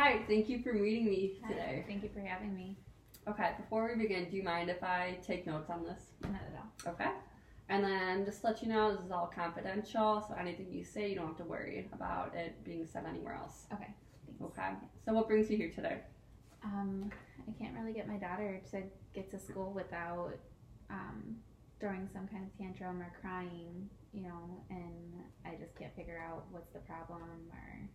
Hi, thank you for meeting me today. Hi, thank you for having me. Okay, before we begin, do you mind if I take notes on this? Not at all. Okay. And then just to let you know, this is all confidential, so anything you say, you don't have to worry about it being said anywhere else. Okay, thanks. Okay. So what brings you here today? I can't really get my daughter to get to school without throwing some kind of tantrum or crying, and I just can't figure out what's the problem or,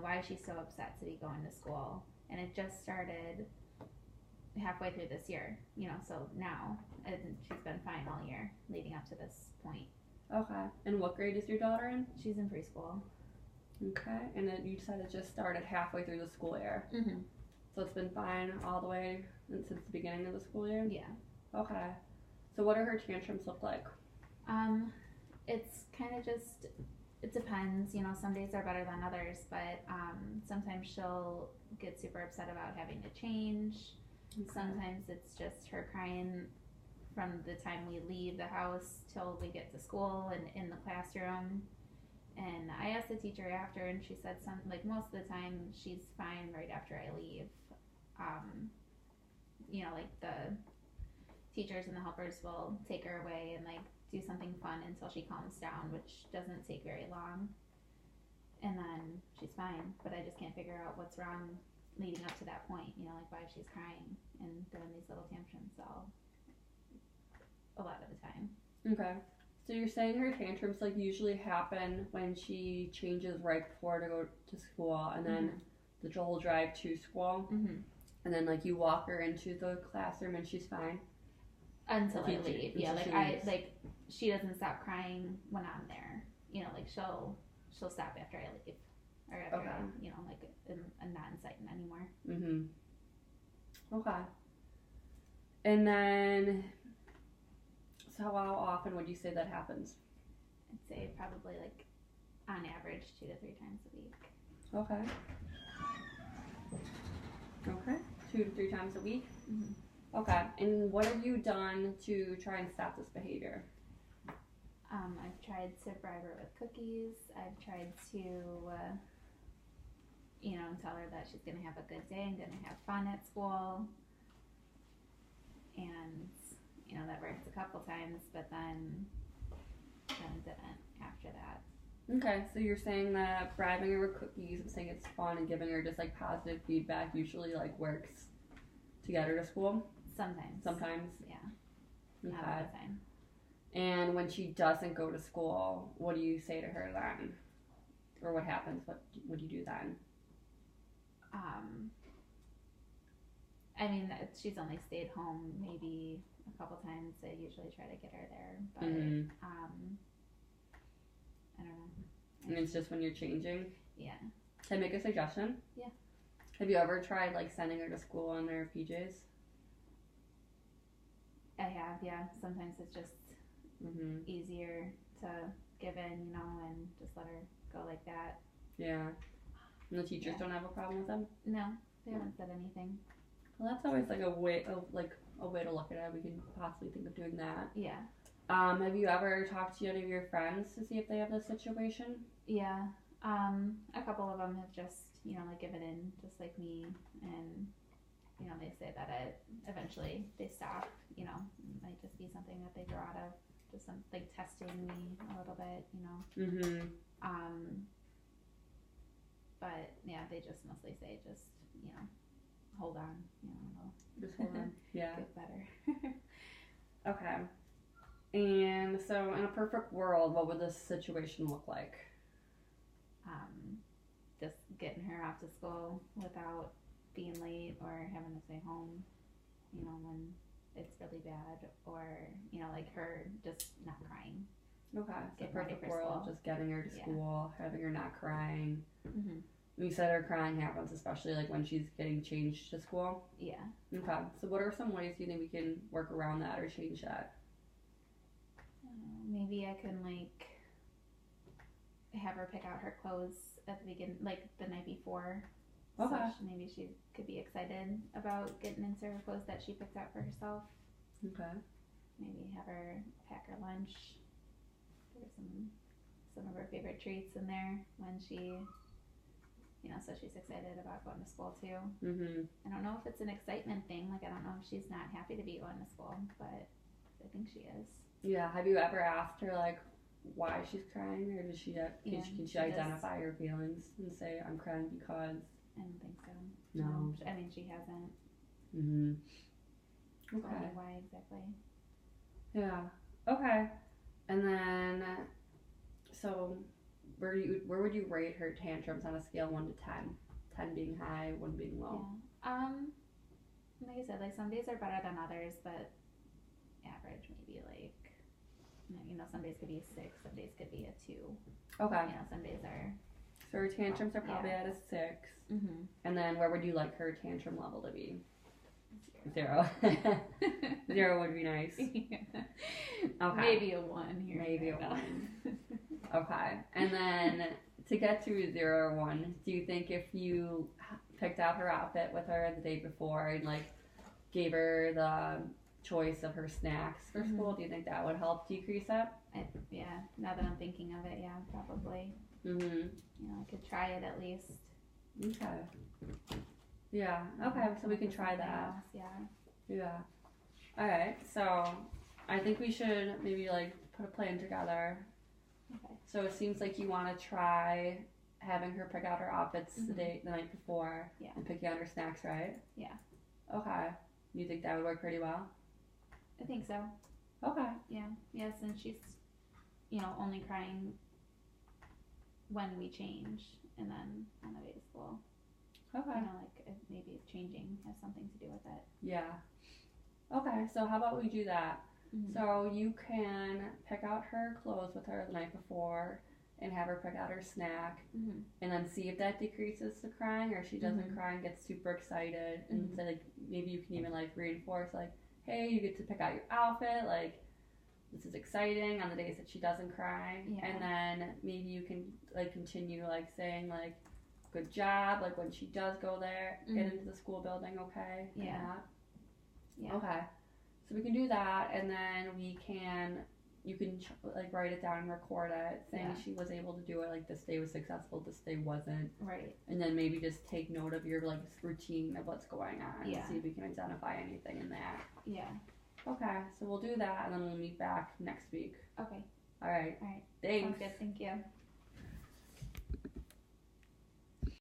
why she's so upset to be going to school. And it just started halfway through this year, so now, and she's been fine all year leading up to this point. Okay. And what grade is your daughter in? She's in preschool. Okay. And then you said it just started halfway through the school year. Mm-hmm. So it's been fine all the way since the beginning of the school year? Yeah. Okay. So what do her tantrums look like? It's kind of just, it depends, some days are better than others, but sometimes she'll get super upset about having to change. Okay. Sometimes it's just her crying from the time we leave the house till we get to school and in the classroom. And I asked the teacher after, and she said most of the time she's fine right after I leave. The teachers and the helpers will take her away and do something fun until she calms down, which doesn't take very long. And then she's fine, but I just can't figure out what's wrong leading up to that point, why she's crying and throwing these little tantrums a lot of the time. Okay. So you're saying her tantrums usually happen when she changes right before to go to school, and then the whole drive to school, and then you walk her into the classroom and she's fine until I leave. Yeah, she doesn't stop crying when I'm there. She'll stop after I leave, or after I'm not in sight anymore. Okay. And then, so how often would you say that happens? I'd say probably on average 2 to 3 times a week. Okay. Okay. 2 to 3 times a week? Okay. And what have you done to try and stop this behavior? I've tried to bribe her with cookies. I've tried to, tell her that she's going to have a good day and going to have fun at school. And, that worked a couple times, but then didn't after that. Okay, so you're saying that bribing her with cookies and saying it's fun and giving her just positive feedback usually works to get her to school? Sometimes. Yeah. Okay. Not all the time. And when she doesn't go to school, what do you say to her then? Or what happens? What would you do then? She's only stayed home maybe a couple times. I usually try to get her there, but I don't know. And it's just when you're changing? Yeah. Can I make a suggestion? Yeah. Have you ever tried sending her to school in their PJs? I have, yeah. Sometimes it's just easier to give in, and just let her go like that. Yeah. And the teachers don't have a problem with them? No, they haven't said anything. Well, that's always a way to look at it. We can possibly think of doing that. Yeah. Have you ever talked to any of your friends to see if they have this situation? Yeah. A couple of them have just, given in just like me, and they say that eventually they stop. It might just be something that they grow out of, just testing me a little bit. But yeah, they just mostly say just hold on, Just hold on. Yeah. get better. Okay. And so, in a perfect world, what would this situation look like? Just getting her off to school without being late or having to stay home, when it's really bad, or her just not crying. Okay, so Getting ready perfect for world, school. just getting her to Yeah. school, having her not crying. Mm-hmm. You said her crying happens, especially when she's getting changed to school. Yeah. Okay, so what are some ways you think we can work around that or change that? Maybe I can have her pick out her clothes at the beginning, the night before. Okay. So maybe she could be excited about getting into her clothes that she picked out for herself. Okay. Maybe have her pack her lunch. There some of her favorite treats in there when she, so she's excited about going to school too. Mhm. I don't know if it's an excitement thing. Like, I don't know if she's not happy to be going to school, but I think she is. Yeah. Have you ever asked her like why she's crying, or does she can she identify her feelings and say I'm crying because? I don't think so. No. I mean, she hasn't. Mhm. So Okay. why exactly? Yeah. Okay. And then, so where would you rate her tantrums on a scale 1 to 10? 10 being high, 1 being low. Yeah. Like I said, like some days are better than others, but average maybe like, some days could be a 6, some days could be a 2. Okay. Some days are. So her tantrums are probably at a 6. Mm-hmm. And then where would you like her tantrum level to be? 0. 0 would be nice. Yeah. Okay. Maybe a 1 here. Maybe a 1. Okay. And then to get to 0 or 1, do you think if you picked out her outfit with her the day before and like gave her the choice of her snacks for school, do you think that would help decrease it? Yeah. Now that I'm thinking of it, yeah, probably. Mhm. I could try it at least. Okay. Yeah. Okay. So we can try that. Yeah. Yeah. All right. So I think we should maybe like put a plan together. Okay. So it seems like you want to try having her pick out her outfits the night before. Yeah. And picking out her snacks, right? Yeah. Okay. You think that would work pretty well? I think so. Okay. Yeah. Yeah. Since she's, only crying when we change, and then on the way to school. Okay. Maybe changing has something to do with it. Yeah. Okay. So how about we do that? Mm-hmm. So you can pick out her clothes with her the night before and have her pick out her snack and then see if that decreases the crying, or if she doesn't cry and gets super excited and say like maybe you can even like reinforce like, hey, you get to pick out your outfit, like this is exciting on the days that she doesn't cry. Yeah. And then maybe you can like continue like saying like good job, like when she does go there, get into the school building, okay? Yeah. Yeah. Okay. So we can do that, and then you can like write it down and record it, saying she was able to do it, like this day was successful, this day wasn't. Right. And then maybe just take note of your like routine of what's going on and see if we can identify anything in that. Yeah. Okay, so we'll do that, and then we'll meet back next week. Okay. All right. All right. Thanks. Sounds good. Thank you.